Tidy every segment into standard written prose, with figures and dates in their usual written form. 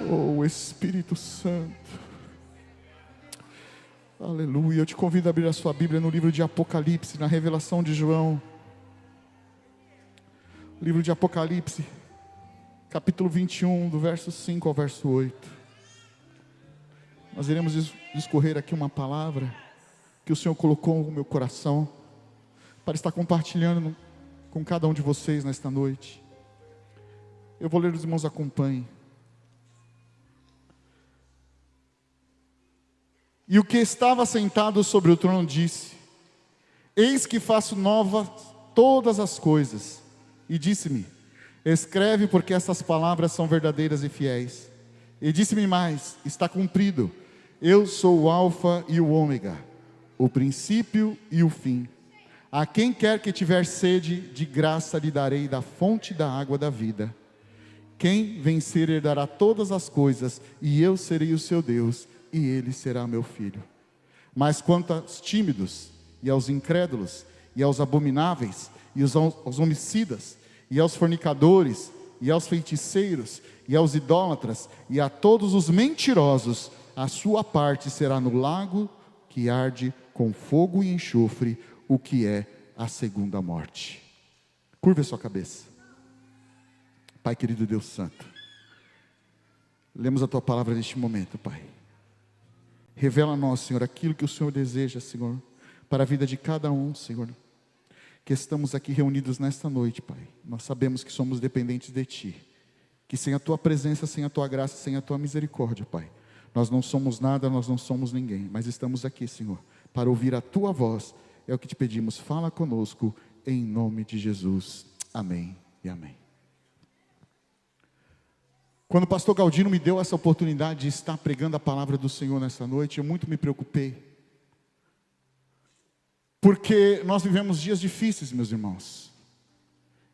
Oh, Espírito Santo. Aleluia. Eu te convido a abrir a sua Bíblia no livro de Apocalipse, na revelação de João. Livro de Apocalipse, capítulo 21, do verso 5 ao verso 8. Nós iremos discorrer aqui uma palavra que o Senhor colocou no meu coração para estar compartilhando com cada um de vocês nesta noite. Eu vou ler, os irmãos acompanhem. E o que estava sentado sobre o trono disse: eis que faço novas todas as coisas. E disse-me: escreve, porque essas palavras são verdadeiras e fiéis. E disse-me mais: está cumprido. Eu sou o Alfa e o Ômega, o princípio e o fim. A quem quer que tiver sede, de graça lhe darei da fonte da água da vida. Quem vencer herdará todas as coisas, e eu serei o seu Deus, e ele será meu filho. Mas quanto aos tímidos, e aos incrédulos, e aos abomináveis, e aos homicidas, e aos fornicadores, e aos feiticeiros, e aos idólatras, e a todos os mentirosos, a sua parte será no lago que arde com fogo e enxofre, o que é a segunda morte. Curva a sua cabeça. Pai querido, Deus Santo, lemos a Tua palavra neste momento, Pai. Revela a nós, Senhor, aquilo que o Senhor deseja, Senhor, para a vida de cada um, Senhor, que estamos aqui reunidos nesta noite, Pai. Nós sabemos que somos dependentes de Ti, que sem a Tua presença, sem a Tua graça, sem a Tua misericórdia, Pai, nós não somos nada, nós não somos ninguém, mas estamos aqui, Senhor, para ouvir a Tua voz. É o que te pedimos, fala conosco, em nome de Jesus. Amém e amém. Quando o pastor Galdino me deu essa oportunidade de estar pregando a palavra do Senhor nessa noite, eu muito me preocupei. Porque nós vivemos dias difíceis, meus irmãos.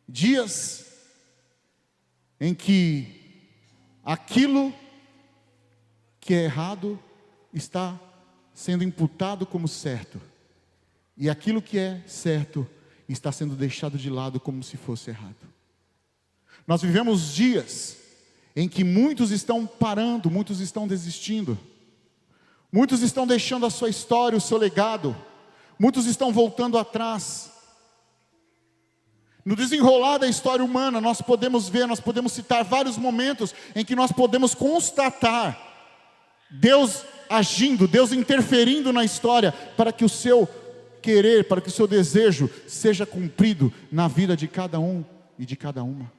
Dias em que aquilo que é errado está sendo imputado como certo. E aquilo que é certo está sendo deixado de lado como se fosse errado. Nós vivemos dias em que muitos estão parando, muitos estão desistindo, muitos estão deixando a sua história, o seu legado, muitos estão voltando atrás. No desenrolar da história humana, nós podemos ver, nós podemos citar vários momentos em que nós podemos constatar Deus agindo, Deus interferindo na história, para que o seu querer, para que o seu desejo seja cumprido na vida de cada um e de cada uma.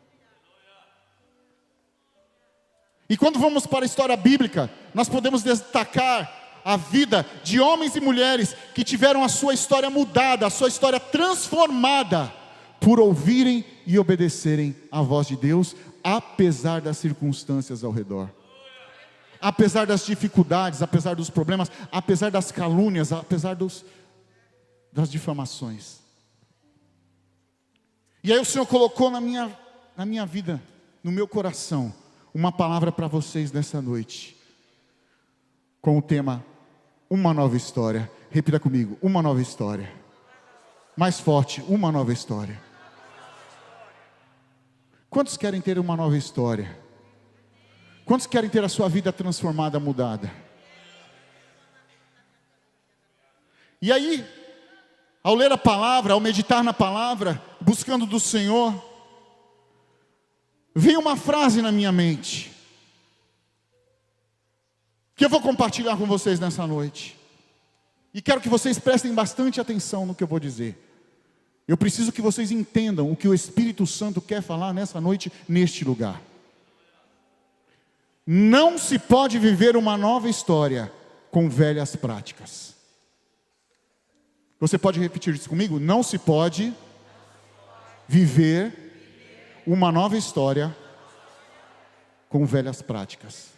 E quando vamos para a história bíblica, nós podemos destacar a vida de homens e mulheres que tiveram a sua história mudada, a sua história transformada, por ouvirem e obedecerem à voz de Deus, apesar das circunstâncias ao redor. Apesar das dificuldades, apesar dos problemas, apesar das calúnias, apesar das difamações. E aí o Senhor colocou na minha vida, no meu coração, uma palavra para vocês nessa noite, com o tema, uma nova história. Repita comigo, uma nova história. Mais forte, uma nova história. Quantos querem ter uma nova história? Quantos querem ter a sua vida transformada, mudada? E aí, ao ler a palavra, ao meditar na palavra, buscando do Senhor, veio uma frase na minha mente, que eu vou compartilhar com vocês nessa noite. E quero que vocês prestem bastante atenção no que eu vou dizer. Eu preciso que vocês entendam o que o Espírito Santo quer falar nessa noite, neste lugar. Não se pode viver uma nova história com velhas práticas. Você pode repetir isso comigo? Não se pode viver uma nova história com velhas práticas.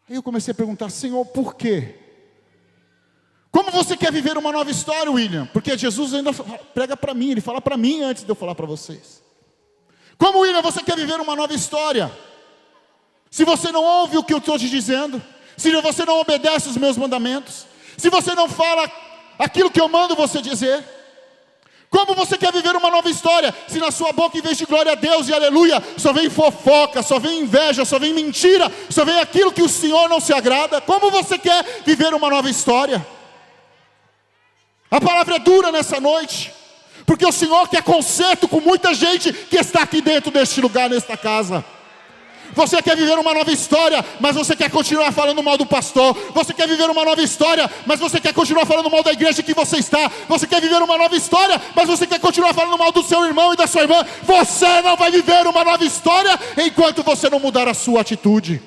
Aí eu comecei a perguntar, Senhor, por quê? Como você quer viver uma nova história, William? Porque Jesus ainda prega para mim, Ele fala para mim antes de eu falar para vocês. Como, William, você quer viver uma nova história? Se você não ouve o que eu estou te dizendo, se você não obedece os meus mandamentos, se você não fala aquilo que eu mando você dizer, Como você quer viver uma nova história, se na sua boca, em vez de glória a Deus e aleluia, só vem fofoca, só vem inveja, só vem mentira, só vem aquilo que o Senhor não se agrada? Como você quer viver uma nova história? A palavra é dura nessa noite, porque o Senhor quer conserto com muita gente que está aqui dentro deste lugar, nesta casa. Você quer viver uma nova história, mas você quer continuar falando mal do pastor. Você quer viver uma nova história, mas você quer continuar falando mal da igreja que você está. Você quer viver uma nova história, mas você quer continuar falando mal do seu irmão e da sua irmã. Você não vai viver uma nova história enquanto você não mudar a sua atitude.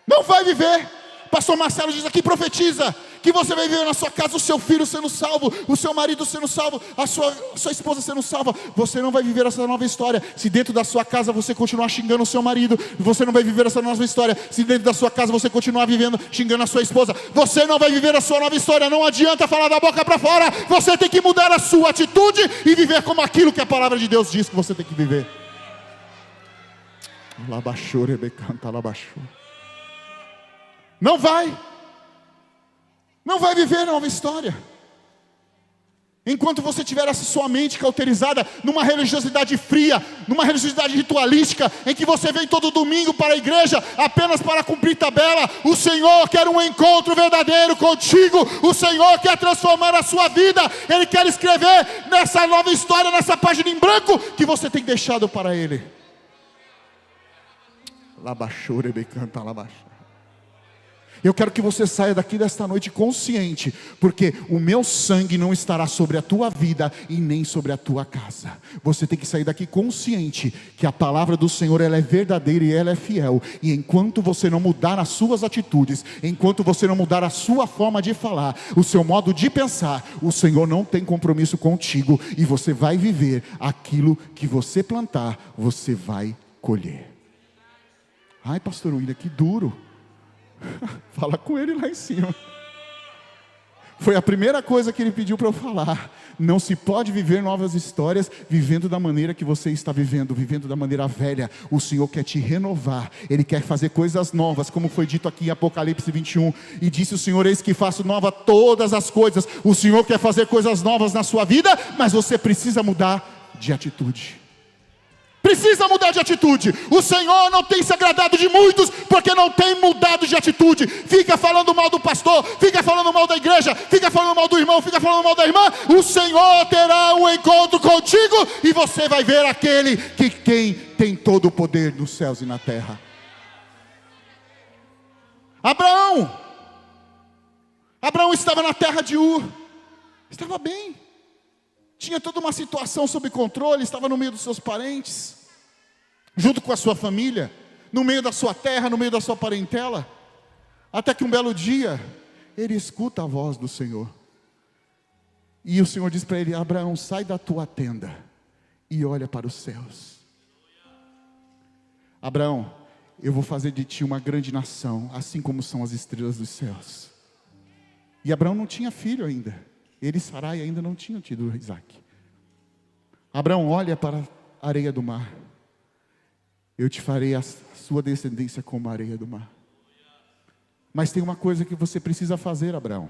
Não vai viver. Pastor Marcelo diz aqui, profetiza que você vai viver na sua casa o seu filho sendo salvo, o seu marido sendo salvo, a sua esposa sendo salva. Você não vai viver essa nova história se dentro da sua casa você continuar xingando o seu marido. Você não vai viver essa nova história se dentro da sua casa você continuar vivendo, xingando a sua esposa. Você não vai viver a sua nova história. Não adianta falar da boca para fora. Você tem que mudar a sua atitude e viver como aquilo que a palavra de Deus diz que você tem que viver. Não vai viver a nova história enquanto você tiver essa sua mente cauterizada numa religiosidade fria, numa religiosidade ritualística, em que você vem todo domingo para a igreja apenas para cumprir tabela. O Senhor quer um encontro verdadeiro contigo. O Senhor quer transformar a sua vida. Ele quer escrever nessa nova história, nessa página em branco que você tem deixado para Ele. Eu quero que você saia daqui desta noite consciente, porque o meu sangue não estará sobre a tua vida e nem sobre a tua casa. Você tem que sair daqui consciente que a palavra do Senhor, ela é verdadeira e ela é fiel. E enquanto você não mudar as suas atitudes, enquanto você não mudar a sua forma de falar, o seu modo de pensar, o Senhor não tem compromisso contigo. E você vai viver aquilo que você plantar, você vai colher. Ai, pastor William, que duro. Fala com ele lá em cima. Foi a primeira coisa que ele pediu para eu falar. Não se pode viver novas histórias vivendo da maneira que você está vivendo da maneira velha. O Senhor quer te renovar. Ele quer fazer coisas novas, como foi dito aqui em Apocalipse 21. E disse o Senhor: eis que faço nova todas as coisas. O Senhor quer fazer coisas novas na sua vida, mas você precisa mudar de atitude. Precisa mudar de atitude. O Senhor não tem se agradado de muitos, porque não tem mudado de atitude. Fica falando mal do pastor, fica falando mal da igreja, fica falando mal do irmão, fica falando mal da irmã. O Senhor terá um encontro contigo, e você vai ver aquele que tem todo o poder nos céus e na terra. Abraão estava na terra de Ur, estava bem, tinha toda uma situação sob controle, estava no meio dos seus parentes, junto com a sua família, no meio da sua terra, no meio da sua parentela. Até que um belo dia, ele escuta a voz do Senhor. E o Senhor diz para ele: Abraão, sai da tua tenda e olha para os céus. Abraão, eu vou fazer de ti uma grande nação, assim como são as estrelas dos céus. E Abraão não tinha filho ainda. Ele e Sarai ainda não tinham tido Isaac. Abraão olha para a areia do mar. Eu te farei a sua descendência como a areia do mar. Mas tem uma coisa que você precisa fazer, Abraão.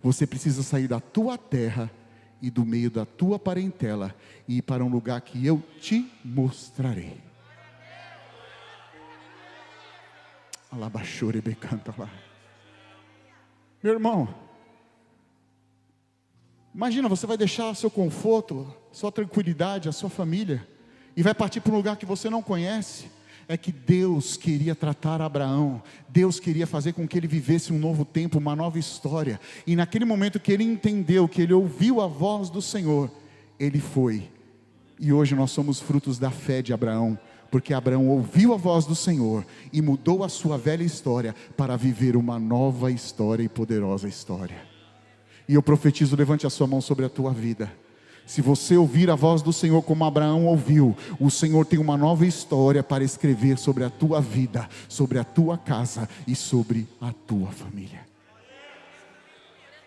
Você precisa sair da tua terra e do meio da tua parentela e ir para um lugar que eu te mostrarei. Alabaxore becanta lá. Meu irmão, imagina, você vai deixar seu conforto, sua tranquilidade, a sua família, e vai partir para um lugar que você não conhece. É que Deus queria tratar Abraão. Deus queria fazer com que ele vivesse um novo tempo, uma nova história. E naquele momento que ele entendeu, que ele ouviu a voz do Senhor, ele foi. E hoje nós somos frutos da fé de Abraão, porque Abraão ouviu a voz do Senhor e mudou a sua velha história para viver uma nova história e poderosa história. E eu profetizo, levante a sua mão sobre a tua vida. Se você ouvir a voz do Senhor como Abraão ouviu, o Senhor tem uma nova história para escrever sobre a tua vida, sobre a tua casa e sobre a tua família.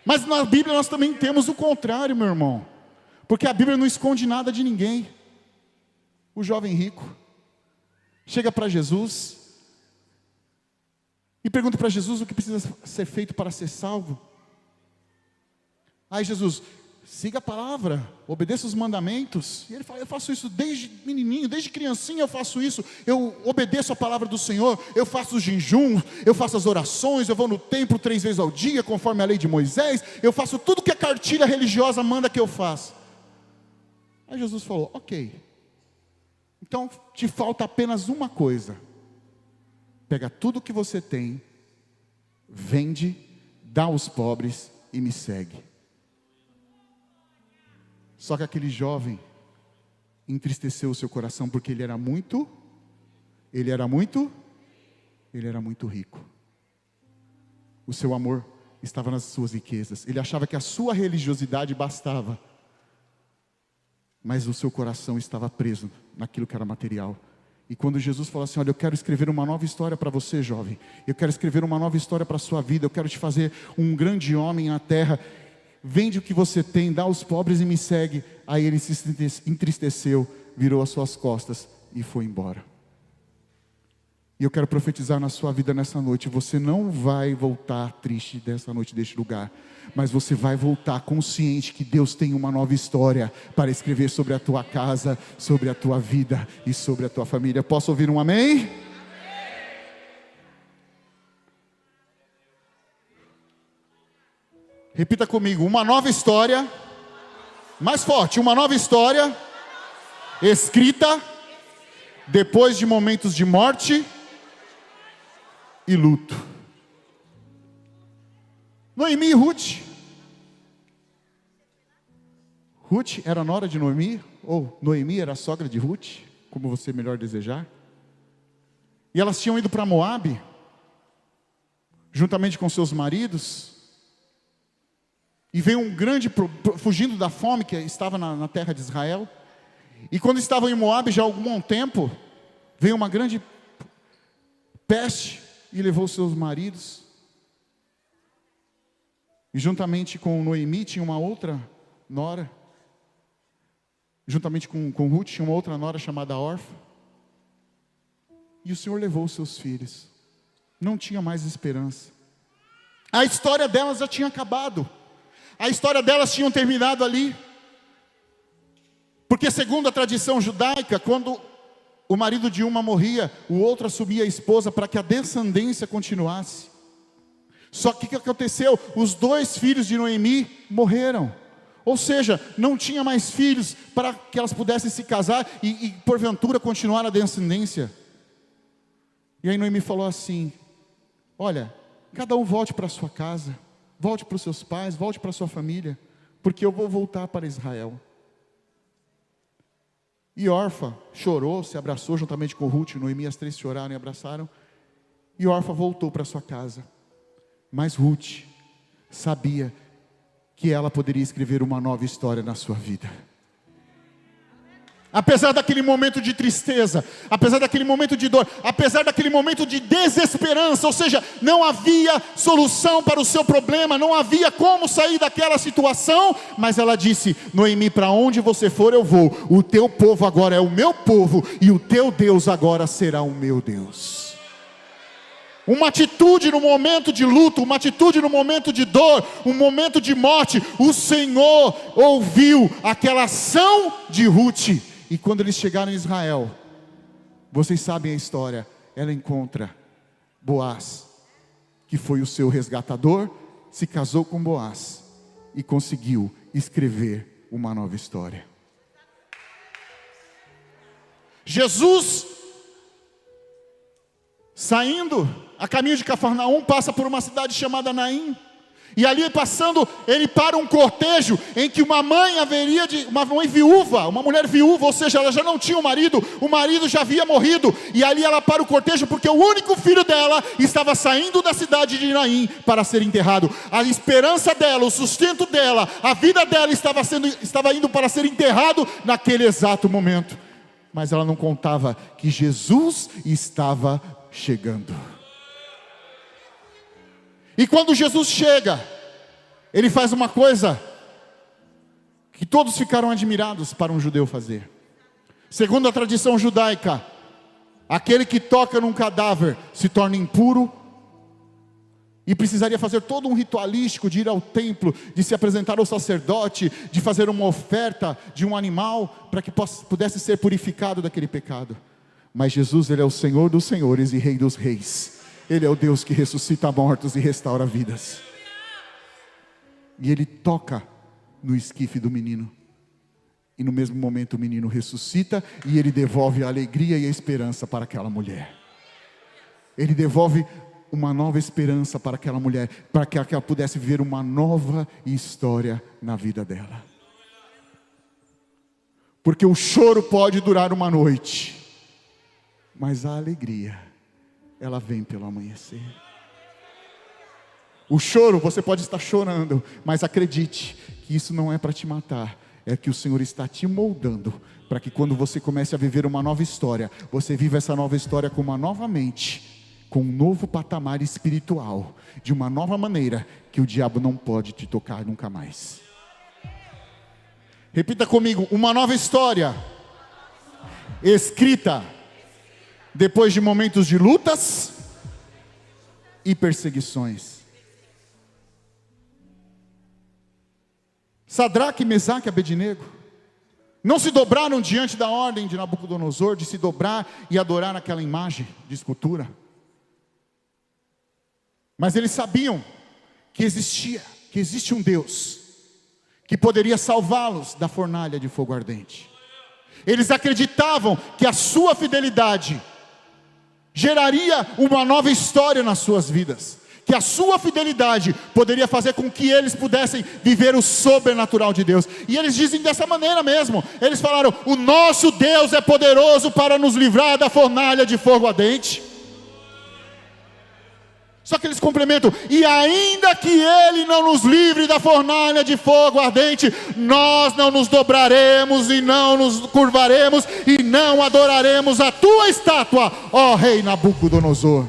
Mas na Bíblia nós também temos o contrário, meu irmão, porque a Bíblia não esconde nada de ninguém. O jovem rico chega para Jesus E pergunta para Jesus o que precisa ser feito para ser salvo. Aí Jesus: siga a palavra, obedeça os mandamentos. E ele fala: eu faço isso desde menininho, desde criancinha eu faço isso. Eu obedeço a palavra do Senhor, eu faço o jejum, eu faço as orações, eu vou no templo 3 vezes ao dia, conforme a lei de Moisés. Eu faço tudo que a cartilha religiosa manda que eu faça. Aí Jesus falou: ok, então te falta apenas uma coisa. Pega tudo que você tem, vende, dá aos pobres e me segue. Só que aquele jovem entristeceu o seu coração, porque ele era muito rico. O seu amor estava nas suas riquezas. Ele achava que a sua religiosidade bastava, mas o seu coração estava preso naquilo que era material. E quando Jesus falou assim: olha, eu quero escrever uma nova história para você, jovem. Eu quero escrever uma nova história para a sua vida. Eu quero te fazer um grande homem na terra. Vende o que você tem, dá aos pobres e me segue. Aí ele se entristeceu, virou as suas costas e foi embora. E eu quero profetizar na sua vida nessa noite: você não vai voltar triste dessa noite, deste lugar, mas você vai voltar consciente que Deus tem uma nova história para escrever sobre a tua casa, sobre a tua vida e sobre a tua família. Posso ouvir um amém? Repita comigo: uma nova história, mais forte, uma nova história, escrita depois de momentos de morte e luto. Noemi e Ruth. Ruth era nora de Noemi, ou Noemi era a sogra de Ruth, como você melhor desejar. E elas tinham ido para Moabe, juntamente com seus maridos. E veio um grande, fugindo da fome que estava na terra de Israel. E quando estavam em Moabe já há algum tempo, veio uma grande peste e levou seus maridos. E juntamente com Noemi tinha uma outra nora. Juntamente com Ruth tinha uma outra nora chamada Orfa. E o Senhor levou os seus filhos. Não tinha mais esperança. A história delas já tinha acabado. A história delas tinha terminado ali. Porque segundo a tradição judaica, quando o marido de uma morria, o outro assumia a esposa para que a descendência continuasse. Só que o que aconteceu? Os 2 filhos de Noemi morreram. Ou seja, não tinha mais filhos para que elas pudessem se casar e porventura continuar a descendência. E aí Noemi falou assim: olha, cada um volte para a sua casa, volte para os seus pais, volte para a sua família, porque eu vou voltar para Israel. E Orfa chorou, se abraçou juntamente com Ruth e Noemi, as 3 choraram e abraçaram. E Orfa voltou para sua casa. Mas Ruth sabia que ela poderia escrever uma nova história na sua vida. Apesar daquele momento de tristeza, apesar daquele momento de dor, apesar daquele momento de desesperança, ou seja, não havia solução para o seu problema, não havia como sair daquela situação, mas ela disse: Noemi, para onde você for eu vou, o teu povo agora é o meu povo, e o teu Deus agora será o meu Deus. Uma atitude no momento de luto, uma atitude no momento de dor, um momento de morte, o Senhor ouviu aquela ação de Ruth. E quando eles chegaram em Israel, vocês sabem a história, ela encontra Boaz, que foi o seu resgatador, se casou com Boaz e conseguiu escrever uma nova história. Jesus, saindo a caminho de Cafarnaum, passa por uma cidade chamada Naim. E ali passando, ele para um cortejo em que uma mãe uma mãe viúva, uma mulher viúva, ou seja, ela já não tinha o marido já havia morrido. E ali ela para o cortejo porque o único filho dela estava saindo da cidade de Naim para ser enterrado. A esperança dela, o sustento dela, a vida dela estava indo para ser enterrado naquele exato momento. Mas ela não contava que Jesus estava chegando. E quando Jesus chega, ele faz uma coisa que todos ficaram admirados para um judeu fazer. Segundo a tradição judaica, aquele que toca num cadáver se torna impuro E precisaria fazer todo um ritualístico de ir ao templo, de se apresentar ao sacerdote, de fazer uma oferta de um animal, para que pudesse ser purificado daquele pecado. Mas Jesus, Ele é o Senhor dos senhores e Rei dos reis. Ele é o Deus que ressuscita mortos e restaura vidas. E Ele toca no esquife do menino. E no mesmo momento o menino ressuscita e Ele devolve a alegria e a esperança para aquela mulher. Ele devolve uma nova esperança para aquela mulher, para que ela pudesse viver uma nova história na vida dela. Porque o choro pode durar uma noite, mas a alegria, ela vem pelo amanhecer. O choro, você pode estar chorando, mas acredite que isso não é para te matar, é que o Senhor está te moldando, para que quando você comece a viver uma nova história, você viva essa nova história com uma nova mente, com um novo patamar espiritual, de uma nova maneira, que o diabo não pode te tocar nunca mais. Repita comigo: uma nova história, escrita, depois de momentos de lutas e perseguições. Sadraque, Mesaque e Abednego não se dobraram diante da ordem de Nabucodonosor, de se dobrar e adorar aquela imagem de escultura. Mas eles sabiam que existe um Deus que poderia salvá-los da fornalha de fogo ardente. Eles acreditavam que a sua fidelidade geraria uma nova história nas suas vidas, que a sua fidelidade poderia fazer com que eles pudessem viver o sobrenatural de Deus. E eles dizem dessa maneira mesmo. Eles falaram: o nosso Deus é poderoso para nos livrar da fornalha de fogo ardente. Só que eles complementam: e ainda que Ele não nos livre da fornalha de fogo ardente, nós não nos dobraremos e não nos curvaremos e não adoraremos a tua estátua, ó rei Nabucodonosor.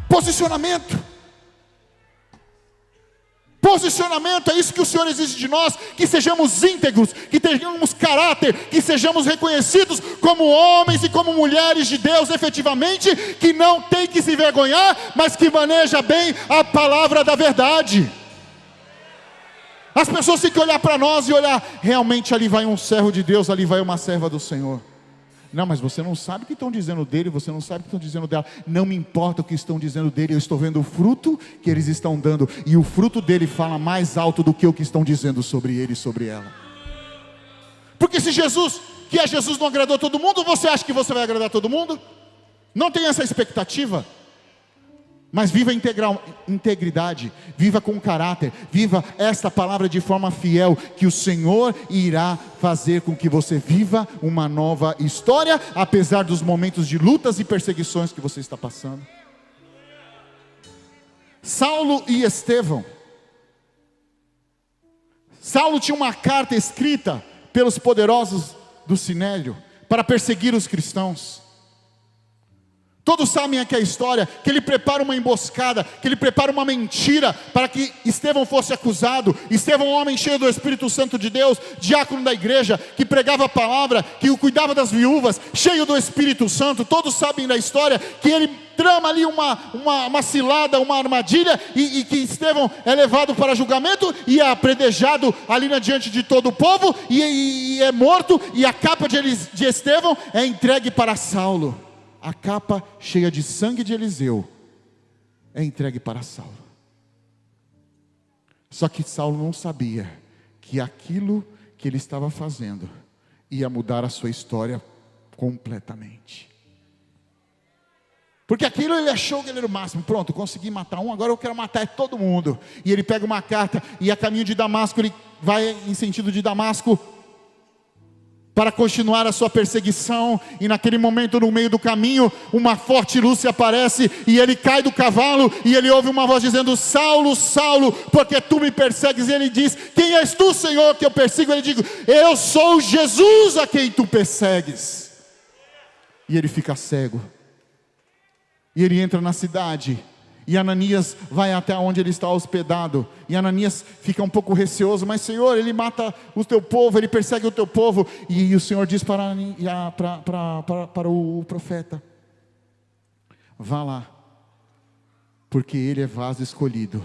Posicionamento. Posicionamento, é isso que o Senhor exige de nós, que sejamos íntegros, que tenhamos caráter, que sejamos reconhecidos como homens e como mulheres de Deus efetivamente, que não tem que se vergonhar, mas que maneja bem a palavra da verdade. As pessoas têm que olhar para nós e olhar: realmente ali vai um servo de Deus, ali vai uma serva do Senhor. Não, mas você não sabe o que estão dizendo dele, você não sabe o que estão dizendo dela. Não me importa o que estão dizendo dele, eu estou vendo o fruto que eles estão dando, e o fruto dele fala mais alto do que o que estão dizendo sobre ele e sobre ela. Porque se Jesus, que é Jesus, não agradou todo mundo, você acha que você vai agradar todo mundo? Não tenha essa expectativa. Mas viva integridade, viva com caráter, viva esta palavra de forma fiel, que o Senhor irá fazer com que você viva uma nova história, apesar dos momentos de lutas e perseguições que você está passando. Saulo e Estevão. Saulo tinha uma carta escrita pelos poderosos do Sinédrio para perseguir os cristãos. Todos sabem aqui a história, que ele prepara uma emboscada, que ele prepara uma mentira, para que Estevão fosse acusado. Estevão, um homem cheio do Espírito Santo de Deus, diácono da igreja, que pregava a palavra, que cuidava das viúvas, cheio do Espírito Santo. Todos sabem da história, que ele trama ali uma cilada, uma armadilha, e que Estevão é levado para julgamento, e é apredejado ali diante de todo o povo, e é morto, e a capa de Estevão é entregue para Saulo. A capa cheia de sangue de Eliseu é entregue para Saulo. Só que Saulo não sabia que aquilo que ele estava fazendo ia mudar a sua história completamente. Porque aquilo ele achou que ele era o máximo. Pronto, consegui matar um, agora eu quero matar todo mundo. E ele pega uma carta e a caminho de Damasco, ele vai em sentido de Damasco para continuar a sua perseguição, e naquele momento, no meio do caminho, uma forte luz se aparece, e ele cai do cavalo, e ele ouve uma voz dizendo: Saulo, Saulo, porque tu me persegues? E ele diz: quem és tu, Senhor, que eu persigo? Ele diz: eu sou Jesus a quem tu persegues. E ele fica cego, e ele entra na cidade, e Ananias vai até onde ele está hospedado, e Ananias fica um pouco receoso: mas Senhor, ele mata o teu povo, ele persegue o teu povo. E o Senhor diz para o profeta: vá lá, porque ele é vaso escolhido.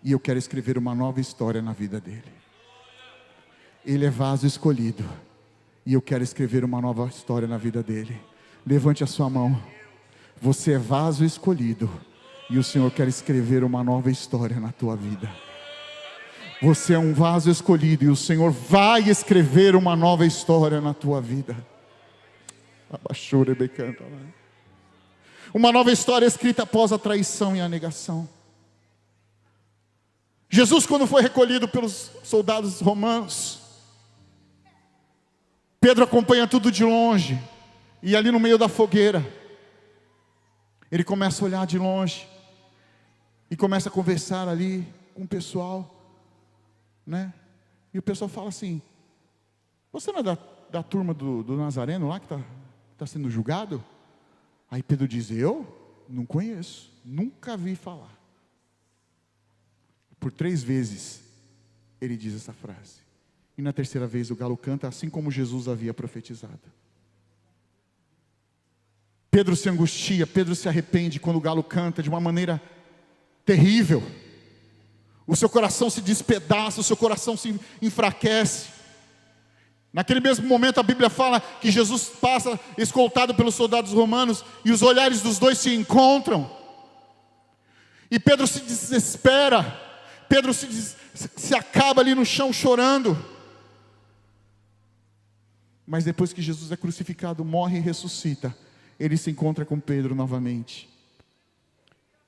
E eu quero escrever uma nova história na vida dele. Ele é vaso escolhido. E eu quero escrever uma nova história na vida dele. Levante a sua mão. Você é vaso escolhido. E o Senhor quer escrever uma nova história na tua vida. Você é um vaso escolhido. E o Senhor vai escrever uma nova história na tua vida. Uma nova história escrita após a traição e a negação. Jesus, quando foi recolhido pelos soldados romanos, Pedro acompanha tudo de longe. E ali no meio da fogueira, ele começa a olhar de longe. E começa a conversar ali com o pessoal, né? E o pessoal fala assim: você não é da turma do Nazareno lá que está sendo julgado? Aí Pedro diz: eu não conheço, nunca vi falar. Por 3 vezes ele diz essa frase. E na terceira vez o galo canta, assim como Jesus havia profetizado. Pedro se angustia, Pedro se arrepende quando o galo canta de uma maneira terrível. O seu coração se despedaça, o seu coração se enfraquece. Naquele mesmo momento a Bíblia fala que Jesus passa escoltado pelos soldados romanos e os olhares dos dois se encontram. E Pedro se desespera, Pedro se acaba ali no chão chorando. Mas depois que Jesus é crucificado, morre e ressuscita, ele se encontra com Pedro novamente.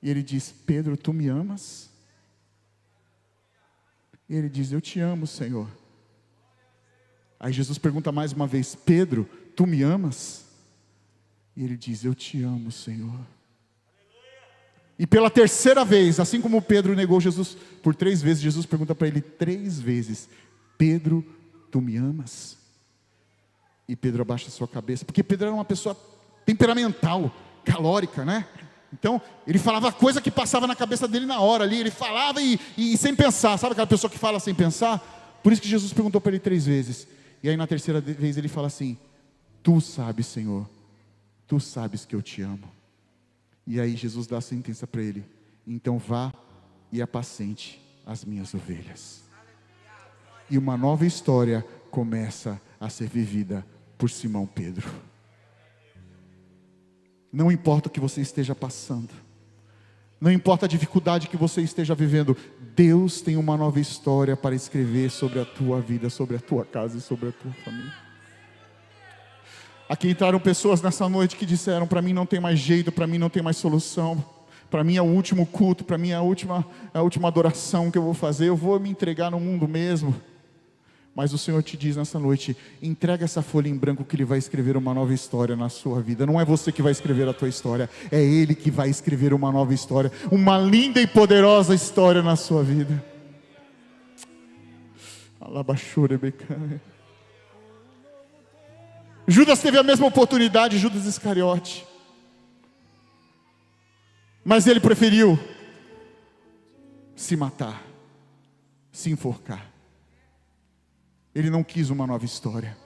E ele diz: Pedro, tu me amas? E ele diz: eu te amo, Senhor. Aí Jesus pergunta mais uma vez: Pedro, tu me amas? E ele diz: eu te amo, Senhor. E pela terceira vez, assim como Pedro negou Jesus por 3 vezes, Jesus pergunta para ele 3 vezes: Pedro, tu me amas? E Pedro abaixa a sua cabeça, porque Pedro era uma pessoa temperamental, calórica, né? Então, ele falava coisa que passava na cabeça dele na hora ali. Ele falava e sem pensar. Sabe aquela pessoa que fala sem pensar? Por isso que Jesus perguntou para ele 3 vezes. E aí na terceira vez ele fala assim: tu sabes, Senhor, tu sabes que eu te amo. E aí Jesus dá a sentença para ele: então vá e apacente as minhas ovelhas. E uma nova história começa a ser vivida por Simão Pedro. Não importa o que você esteja passando, não importa a dificuldade que você esteja vivendo, Deus tem uma nova história para escrever sobre a tua vida, sobre a tua casa e sobre a tua família. Aqui entraram pessoas nessa noite que disseram: para mim não tem mais jeito, para mim não tem mais solução, para mim é o último culto, para mim é a última adoração que eu vou fazer, eu vou me entregar no mundo mesmo. Mas o Senhor te diz nessa noite: entrega essa folha em branco que Ele vai escrever uma nova história na sua vida. Não é você que vai escrever a tua história, é Ele que vai escrever uma nova história, uma linda e poderosa história na sua vida. Judas teve a mesma oportunidade, Judas Iscariote, mas ele preferiu se matar, se enforcar. Ele não quis uma nova história.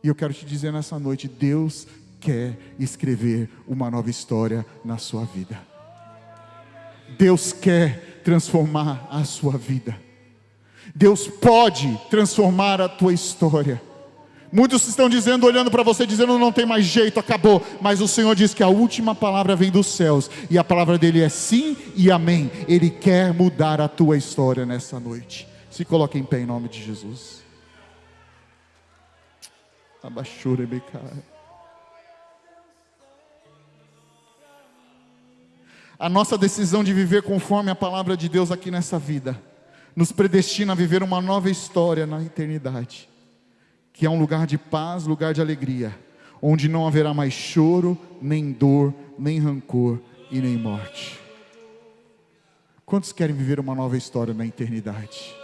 E eu quero te dizer nessa noite: Deus quer escrever uma nova história na sua vida. Deus quer transformar a sua vida. Deus pode transformar a tua história. Muitos estão dizendo, olhando para você, dizendo: não tem mais jeito, acabou. Mas o Senhor diz que a última palavra vem dos céus, e a palavra dele é sim e amém. Ele quer mudar a tua história nessa noite. Se coloque em pé em nome de Jesus. A nossa decisão de viver conforme a palavra de Deus aqui nessa vida nos predestina a viver uma nova história na eternidade, que é um lugar de paz, lugar de alegria, onde não haverá mais choro, nem dor, nem rancor e nem morte. Quantos querem viver uma nova história na eternidade?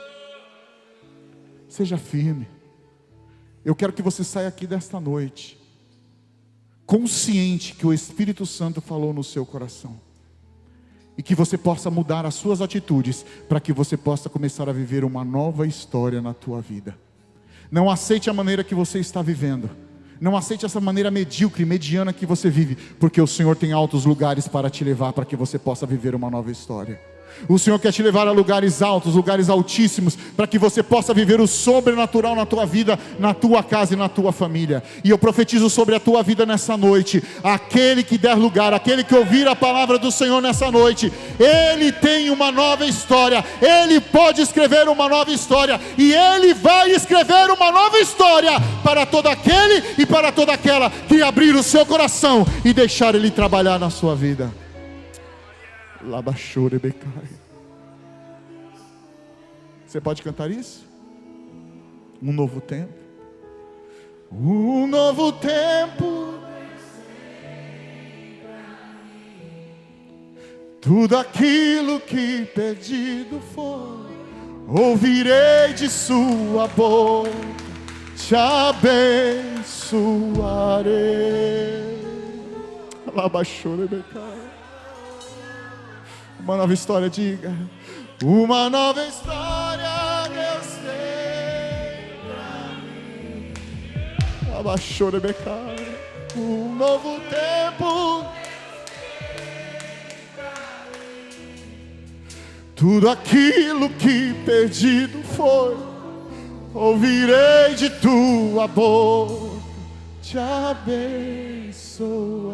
Seja firme. Eu quero que você saia aqui desta noite consciente que o Espírito Santo falou no seu coração, e que você possa mudar as suas atitudes, para que você possa começar a viver uma nova história na tua vida. Não aceite a maneira que você está vivendo. Não aceite essa maneira medíocre, mediana que você vive, porque o Senhor tem altos lugares para te levar, para que você possa viver uma nova história. O Senhor quer te levar a lugares altos, lugares altíssimos, para que você possa viver o sobrenatural na tua vida, na tua casa e na tua família. E eu profetizo sobre a tua vida nessa noite: aquele que der lugar, aquele que ouvir a palavra do Senhor nessa noite, ele tem uma nova história, ele pode escrever uma nova história, e ele vai escrever uma nova história para todo aquele e para toda aquela que abrir o seu coração e deixar ele trabalhar na sua vida. Você pode cantar isso? Um novo tempo. Um novo tempo. Tudo aquilo que perdido for, ouvirei de sua boca, te abençoarei. Uma nova história, diga. Uma nova história Deus tem pra mim. Um novo tempo. Tudo aquilo que perdido foi, ouvirei de tua boca, te abençoarei.